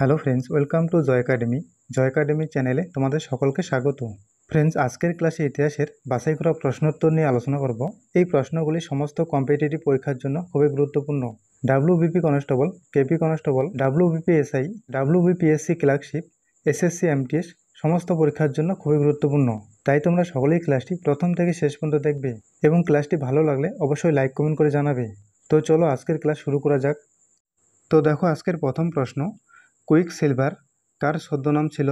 Hello friends, welcome to Joy academy চ্যানেলে তোমাদের সকলকে স্বাগত। ফ্রেন্ডস, আজকের ক্লাসে ইতিহাসের বাছাই করা প্রশ্নোত্তর নিয়ে আলোচনা করব। এই প্রশ্নগুলি সমস্ত কম্পিটিটিভ পরীক্ষার জন্য খুবই গুরুত্বপূর্ণ। WBP constable, KP constable, WBP SI, WBPSC clerkship, SSC MTS সমস্ত পরীক্ষার জন্য খুবই গুরুত্বপূর্ণ। তাই তোমরা সকলেই ক্লাসটি প্রথম থেকে শেষ পর্যন্ত দেখবে এবং ক্লাসটি ভালো লাগলে অবশ্যই লাইক কমেন্ট করে জানাবে। তো চলো আজকের ক্লাস শুরু করা যাক। তো দেখো, আজকের প্রথম প্রশ্ন, কুইক সিলভার কার ছদ্মনাম ছিল?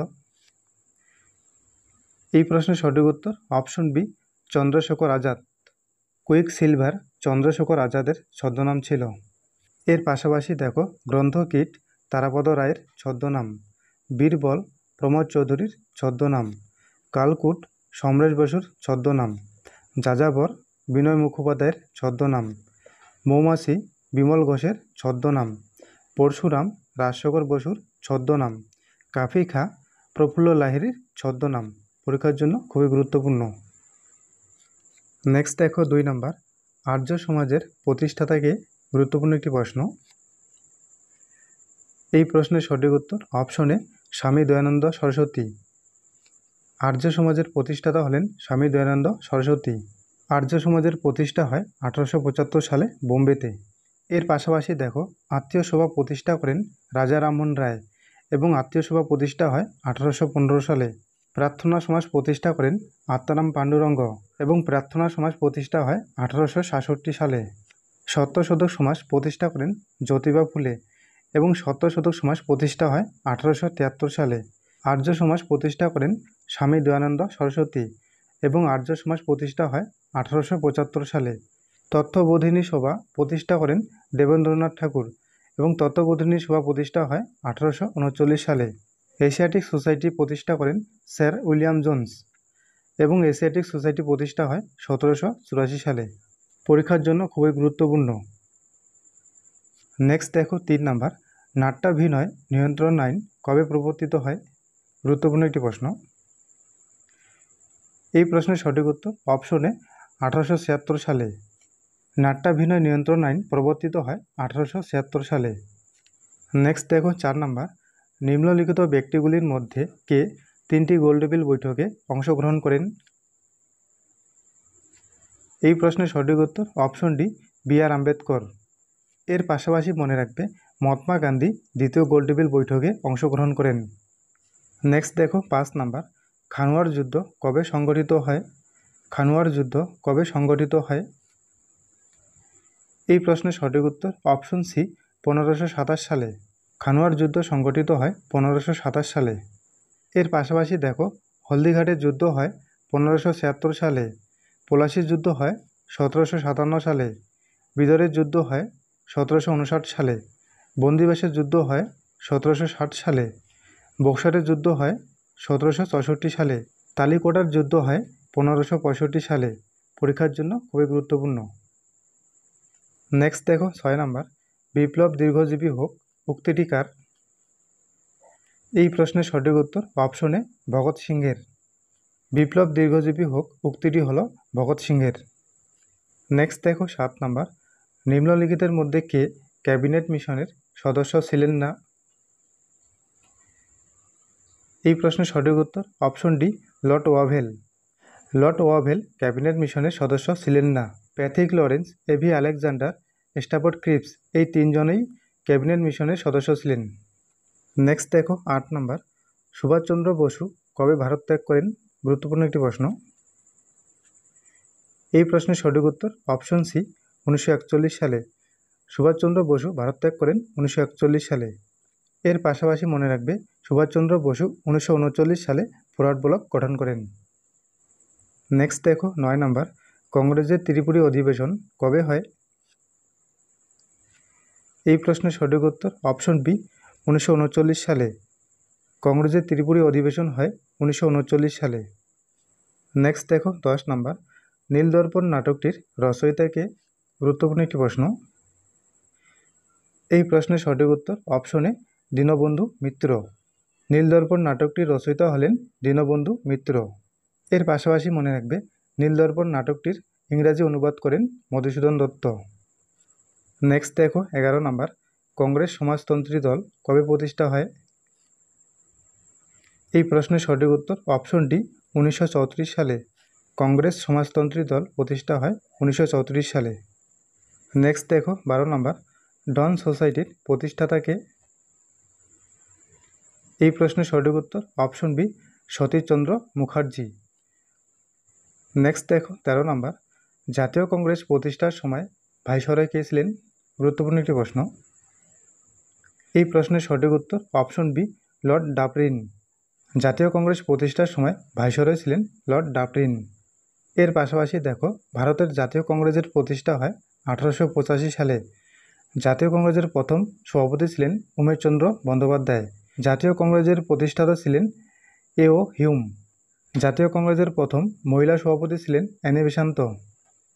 এই প্রশ্নের সঠিক উত্তর option B, Chandrashekhar Azad. Quicksilver Chandrashekhar আজাদের ছদ্মনাম ছিল। এর পাশাপাশি দেখো, গ্রন্থকীট তারাপদ রায়ের ছদ্মনাম, বীরবল প্রমোদ চৌধুরীর ছদ্মনাম, কালকুট সমরেশ বসুর ছদ্মনাম, যাযাবর বিনয় মুখোপাধ্যায়ের ছদ্মনাম, মৌমাছি বিমল ঘোষের ছদ্মনাম, পরশুরাম রাজশেখর বসুর ছদ্মনাম, কাফি খাঁ প্রফুল্ল লাহিড়ীর ছদ্মনাম। পরীক্ষার জন্য খুবই গুরুত্বপূর্ণ। নেক্সট দেখো 2 নম্বর, আর্য সমাজের প্রতিষ্ঠাতাকে গুরুত্বপূর্ণ একটি প্রশ্ন। এই প্রশ্নের সঠিক উত্তর অপশনে স্বামী দয়ানন্দ সরস্বতী। আর্য সমাজের প্রতিষ্ঠাতা হলেন স্বামী দয়ানন্দ সরস্বতী। আর্য সমাজের প্রতিষ্ঠা হয় 1875 সালে বোম্বেতে। এর পাশাপাশি দেখো, আত্মীয় সভা প্রতিষ্ঠা করেন রাজা রামমোহন রায় এবং আত্মীয় সভা প্রতিষ্ঠা হয় 1815 সালে। প্রার্থনা সমাজ প্রতিষ্ঠা করেন আত্মারাম পাণ্ডুরঙ্গ এবং প্রার্থনা সমাজ প্রতিষ্ঠা হয় 1866 সালে। সত্যশোধক সমাজ প্রতিষ্ঠা করেন জ্যোতিবা ফুলে এবং সত্যশোধক সমাজ প্রতিষ্ঠা হয় 1873 সালে। আর্য সমাজ প্রতিষ্ঠা করেন স্বামী দয়ানন্দ সরস্বতী এবং আর্য সমাজ প্রতিষ্ঠা হয় 1875 সালে। তত্ত্ববোধিনী সভা প্রতিষ্ঠা করেন দেবেন্দ্রনাথ ঠাকুর এবং তত্ত্ববোধিনী সভা প্রতিষ্ঠা হয় 1839 সালে। এশিয়াটিক সোসাইটি প্রতিষ্ঠা করেন স্যার উইলিয়াম জোন্স এবং এশিয়াটিক সোসাইটি প্রতিষ্ঠা হয় 1784 সালে। পরীক্ষার জন্য খুবই গুরুত্বপূর্ণ। নেক্সট দেখো 3 নম্বর, নাট্যাভিনয় নিয়ন্ত্রণ আইন কবে প্রবর্তিত হয়? গুরুত্বপূর্ণ একটি প্রশ্ন। এই প্রশ্নের সঠিক উত্তর অপশনে 1876 সালে। নাট্যাভিনয় নিয়ন্ত্রণ আইন প্রবর্তিত হয় 1876 সালে। নেক্সট দেখো 4 নম্বর, নিম্নলিখিত ব্যক্তিগুলির মধ্যে কে 3টি গোলটেবিল বৈঠকে অংশগ্রহণ করেন? এই প্রশ্নের সঠিক উত্তর অপশন ডি, বি.আর. আম্বেদকর। এর পাশাপাশি মনে রাখবে, মহাত্মা গান্ধী দ্বিতীয় গোলটেবিল বৈঠকে অংশগ্রহণ করেন। নেক্সট দেখো 5 নম্বর, খানোয়ার যুদ্ধ কবে সংগঠিত হয়? খানোয়ার যুদ্ধ কবে সংগঠিত হয়? এই প্রশ্নের সঠিক উত্তর অপশন সি, 1527 সালে। খানোয়ার যুদ্ধ সংগঠিত হয় 1527 সালে। এর পাশাপাশি দেখো, হলদিঘাটের যুদ্ধ হয় 1576 সালে, পলাশির যুদ্ধ হয় 1757 সালে, বিদরের যুদ্ধ হয় 1759 সালে, বন্দিবাসের যুদ্ধ হয় 1760 সালে, বক্সারের যুদ্ধ হয় 1764 সালে, তালিকোটার যুদ্ধ হয় 1565 সালে। পরীক্ষার জন্য খুবই গুরুত্বপূর্ণ। নেক্সট দেখো 6 নম্বর, বিপ্লব দীর্ঘজীবী হোক উক্তিটি কার? এই প্রশ্নের সঠিক উত্তর অপশনে ভগৎ সিংহের। বিপ্লব দীর্ঘজীবী হোক উক্তিটি হলো ভগৎ সিংহের। নেক্সট দেখো 7 নম্বর, নিম্নলিখিতের মধ্যে কে ক্যাবিনেট মিশনের সদস্য ছিলেন না? এই প্রশ্নের সঠিক উত্তর option D, Lord Wavell. Lord Wavell cabinet মিশনের সদস্য ছিলেন না। Pethick Lawrence, A V Alexander, Stafford Cripps এই 3 জনেই ক্যাবিনেট মিশনের সদস্য ছিলেন। নেক্সট দেখো 8 নম্বর, সুভাষচন্দ্র বসু কবে ভারত ত্যাগ করেন? গুরুত্বপূর্ণ একটি প্রশ্ন। এই প্রশ্নের সঠিক উত্তর অপশন সি, 1941 সালে। সুভাষচন্দ্র বসু ভারত ত্যাগ করেন 1941 সালে। এর পাশাপাশি মনে রাখবে, সুভাষচন্দ্র বসু 1939 সালে ফরওয়ার্ড ব্লক গঠন করেন। নেক্সট দেখো 9 নম্বর, কংগ্রেসের ত্রিপুরী অধিবেশন কবে হয়? এই প্রশ্নের সঠিক উত্তর অপশন বি, 1939 সালে। কংগ্রেসের ত্রিপুরী অধিবেশন হয় 1939 সালে। নেক্সট দেখো 10 নম্বর, নীলদর্পণ নাটকটির রচয়িতা কে? গুরুত্বপূর্ণ একটি প্রশ্ন। এই প্রশ্নের সঠিক উত্তর অপশনে দীনবন্ধু মিত্র। নীলদর্পণ নাটকটির রচয়িতা হলেন দীনবন্ধু মিত্র। এর পাশাপাশি মনে রাখবে, নীলদর্পণ নাটকটির ইংরাজি অনুবাদ করেন মধুসূদন দত্ত। নেক্সট দেখো 11 নম্বর, কংগ্রেস সমাজতন্ত্রী দল কবে প্রতিষ্ঠা হয়? এই প্রশ্নের সঠিক উত্তর অপশন ডি 1934 সালে। কংগ্রেস সমাজতন্ত্রী দল প্রতিষ্ঠা হয় 1934 সালে। নেক্সট দেখো 12 নম্বর, ডন সোসাইটির প্রতিষ্ঠাতা কে? এই প্রশ্নের সঠিক উত্তর option B Satishchandra Mukherjee. Next দেখো 13 নম্বর, জাতীয় কংগ্রেস প্রতিষ্ঠার সময় ভাইসরয় কে ছিলেন? গুরুত্বপূর্ণ একটি প্রশ্ন। এই প্রশ্নের সঠিক উত্তর অপশন বি লর্ড ডাফরিন। জাতীয় কংগ্রেস প্রতিষ্ঠার সময় ভাইসরয় ছিলেন লর্ড ডাফরিন। এর পাশাপাশি দেখো ভারতের জাতীয় কংগ্রেসের প্রতিষ্ঠা হয় 1885 সালে। জাতীয় কংগ্রেসের প্রথম সভাপতি ছিলেন উমেশচন্দ্র বন্দ্যোপাধ্যায়। জাতীয় কংগ্রেসের প্রতিষ্ঠাতা ছিলেন এ.ও. হিউম। জাতীয় কংগ্রেসের প্রথম মহিলা সভাপতি ছিলেন অ্যানি বেসান্ত।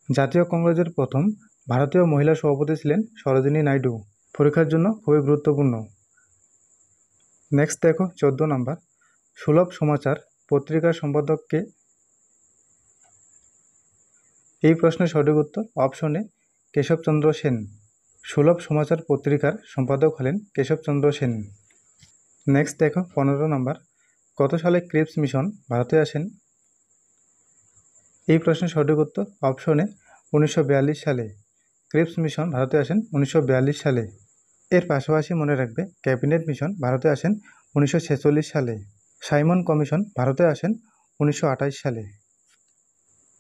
জাতীয় কংগ্রেসের প্রথম ভারতীয় মহিলা সভাপতি ছিলেন সরোজিনী নাইডু। পরীক্ষার জন্য খুবই গুরুত্বপূর্ণ। নেক্সট দেখো 14 নম্বর, সুলভ সমাচার পত্রিকার সম্পাদক কে? এই প্রশ্নের সঠিক উত্তর অপশন এ কেশবচন্দ্র সেন। সুলভ সমাচার পত্রিকার সম্পাদক হলেন কেশবচন্দ্র সেন। নেক্সট দেখো 15 নম্বর, কত সালে ক্রিপস মিশন ভারতে আসেন? এই প্রশ্নের সঠিক উত্তর অপশন এ 1942 সালে। ক্রিপস মিশন ভারতে আসেন 1942 সালে। এর পাশাপাশি মনে রাখবে ক্যাবিনেট মিশন ভারতে আসেন 1946 সালে। সাইমন কমিশন ভারতে আসেন 1928 সালে।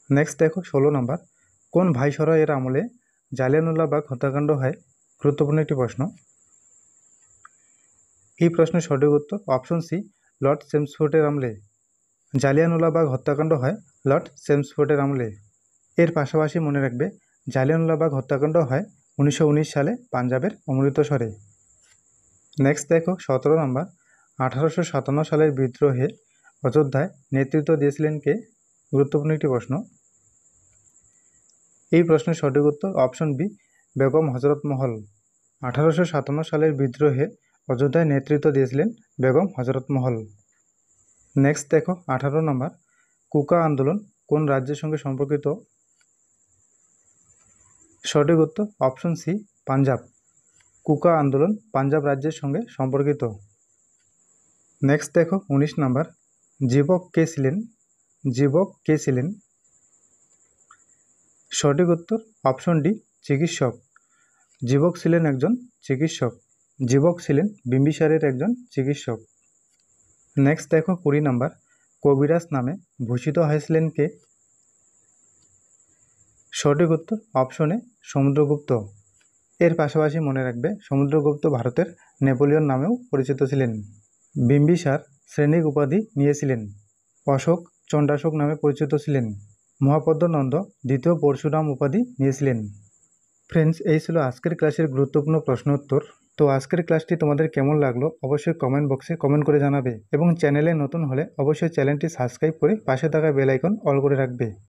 নেক্সট দেখো 16 নম্বর, কোন ভাইসরয় এর আমলে জালিয়ানওয়ালাবাগ হত্যাকাণ্ড হয়? গুরুত্বপূর্ণ একটি প্রশ্ন। এই প্রশ্নের সঠিক উত্তর অপশন সি লর্ড চেমসফোর্ডের আমলে। জালিয়ানওয়ালাবাগ হত্যাকাণ্ড হয় লর্ড চেমসফোর্ডের আমলে। এর পাশাপাশি মনে রাখবে জালিয়ানওয়ালাবাগ হত্যাকাণ্ড হয় 1919 সালে পাঞ্জাবের অমৃতসরে। নেক্সট দেখো 17 নম্বর, 1857 সালের বিদ্রোহে অযোধ্যায় নেতৃত্ব দিয়েছিলেন কে? গুরুত্বপূর্ণ একটি প্রশ্ন। এই প্রশ্নের সঠিক উত্তর অপশন বি বেগম হজরত মহল। 1857 সালের বিদ্রোহে অযোধ্যায় নেতৃত্ব দিয়েছিলেন বেগম হজরত মহল। নেক্সট দেখো 18 নম্বর, কুকা আন্দোলন কোন রাজ্যের সঙ্গে সম্পর্কিত? সঠিক উত্তর অপশন সি পাঞ্জাব। কুকা আন্দোলন পাঞ্জাব রাজ্যের সঙ্গে সম্পর্কিত। নেক্সট দেখো 19 নম্বর, জীবক কে ছিলেন? জীবক কে ছিলেন? সঠিক উত্তর অপশন ডি চিকিৎসক। জীবক ছিলেন একজন চিকিৎসক। জীবক ছিলেন বিম্বিসারের একজন চিকিৎসক। নেক্সট দেখো 20 নম্বর, কবিরাজ নামে ভূষিত হয়েছিলেন কে? সঠিক উত্তর অপশন এ সমুদ্রগুপ্ত। এর পাশাপাশি মনে রাখবে সমুদ্রগুপ্ত ভারতের নেপোলিয়ন নামেও পরিচিত ছিলেন। বিম্বিসার শ্রেণিক উপাধি নিয়েছিলেন। অশোক চণ্ডাশোক নামে পরিচিত ছিলেন। মহাপদ্ম নন্দ দ্বিতীয় পরশুরাম উপাধি নিয়েছিলেন। ফ্রেন্ডস, এই ছিল আজকের ক্লাসের গুরুত্বপূর্ণ প্রশ্ন উত্তর। তো আজকের ক্লাসটি তোমাদের কেমন লাগলো অবশ্যই কমেন্ট বক্সে কমেন্ট করে জানাবে এবং চ্যানেলে নতুন হলে অবশ্যই চ্যানেলটি সাবস্ক্রাইব করে পাশে থাকা বেল আইকন অল করে রাখবে।